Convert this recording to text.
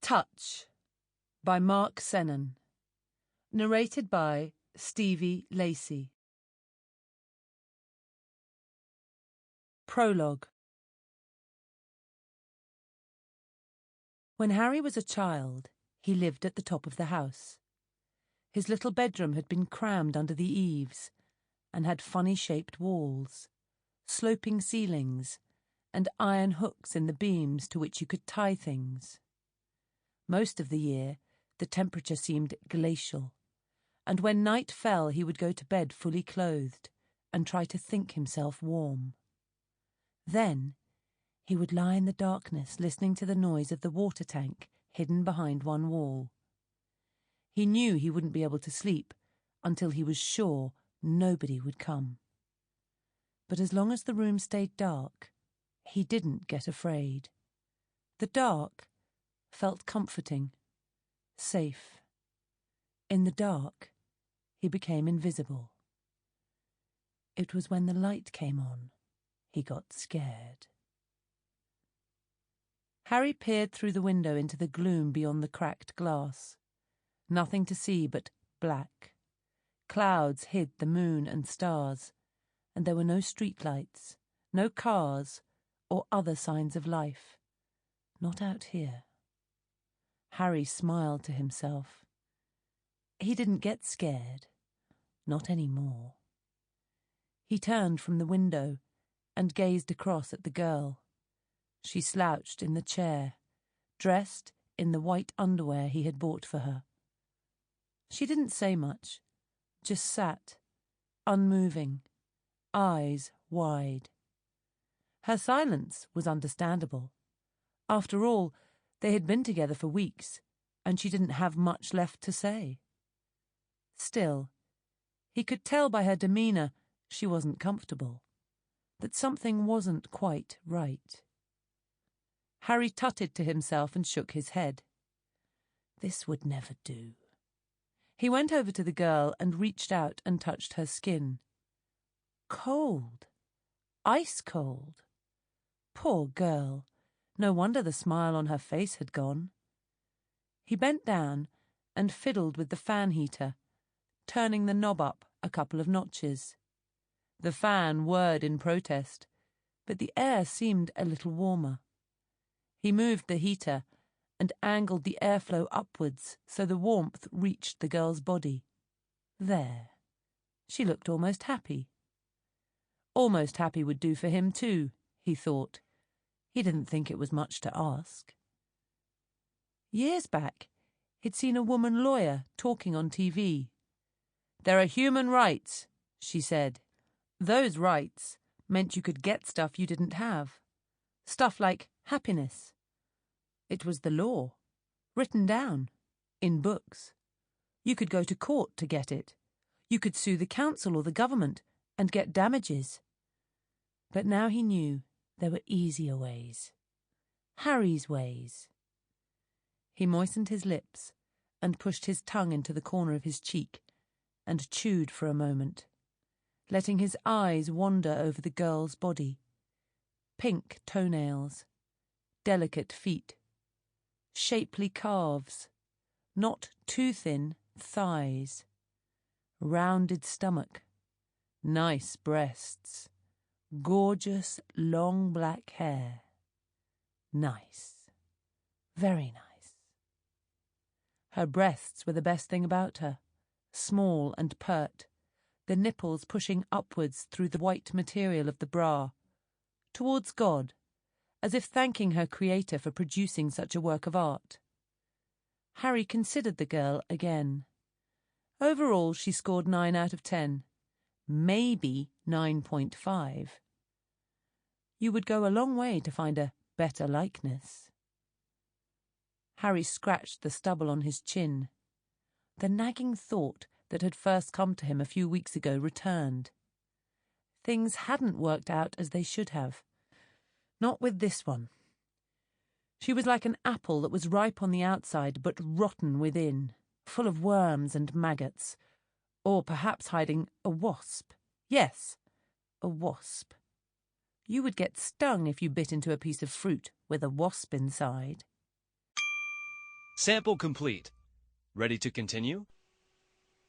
Touch by Mark Sennen. Narrated by Stevie, Lacey. Prologue. When Harry was a child, he lived at the top of the house. His little bedroom had been crammed under the eaves and had funny-shaped walls, sloping ceilings, and iron hooks in the beams to which you could tie things. Most of the year, the temperature seemed glacial, and when night fell he would go to bed fully clothed and try to think himself warm. Then he would lie in the darkness listening to the noise of the water tank hidden behind one wall. He knew he wouldn't be able to sleep until he was sure nobody would come. But as long as the room stayed dark, he didn't get afraid. The dark felt comforting, safe. In the dark, he became invisible. It was when the light came on, he got scared. Harry peered through the window into the gloom beyond the cracked glass. Nothing to see but black. Clouds hid the moon and stars, and there were no streetlights, no cars, or other signs of life. Not out here. Harry smiled to himself. He didn't get scared. Not anymore. He turned from the window and gazed across at the girl. She slouched in the chair, dressed in the white underwear he had bought for her. She didn't say much, just sat, unmoving, eyes wide. Her silence was understandable. After all, they had been together for weeks, and she didn't have much left to say. Still, he could tell by her demeanour she wasn't comfortable, that something wasn't quite right. Harry tutted to himself and shook his head. This would never do. He went over to the girl and reached out and touched her skin. Cold. Ice cold. Poor girl. No wonder the smile on her face had gone. He bent down and fiddled with the fan heater, turning the knob up a couple of notches. The fan whirred in protest, but the air seemed a little warmer. He moved the heater and angled the airflow upwards so the warmth reached the girl's body. There. She looked almost happy. Almost happy would do for him too, he thought. He didn't think it was much to ask. Years back, he'd seen a woman lawyer talking on TV. There are human rights, she said. Those rights meant you could get stuff you didn't have. Stuff like happiness. It was the law, written down, in books. You could go to court to get it. You could sue the council or the government and get damages. But now he knew there were easier ways. Harry's ways. He moistened his lips and pushed his tongue into the corner of his cheek and chewed for a moment, letting his eyes wander over the girl's body. Pink toenails, delicate feet, shapely calves, not too thin thighs, rounded stomach, nice breasts, gorgeous long black hair. Nice. Very nice. Her breasts were the best thing about her, small and pert, the nipples pushing upwards through the white material of the bra, towards God, as if thanking her creator for producing such a work of art. Harry considered the girl again. Overall, she scored 9 out of 10, maybe 9.5. You would go a long way to find a better likeness. Harry scratched the stubble on his chin. The nagging thought that had first come to him a few weeks ago returned. Things hadn't worked out as they should have. Not with this one. She was like an apple that was ripe on the outside but rotten within, full of worms and maggots, or perhaps hiding a wasp. Yes, a wasp. You would get stung if you bit into a piece of fruit with a wasp inside. Sample complete. Ready to continue?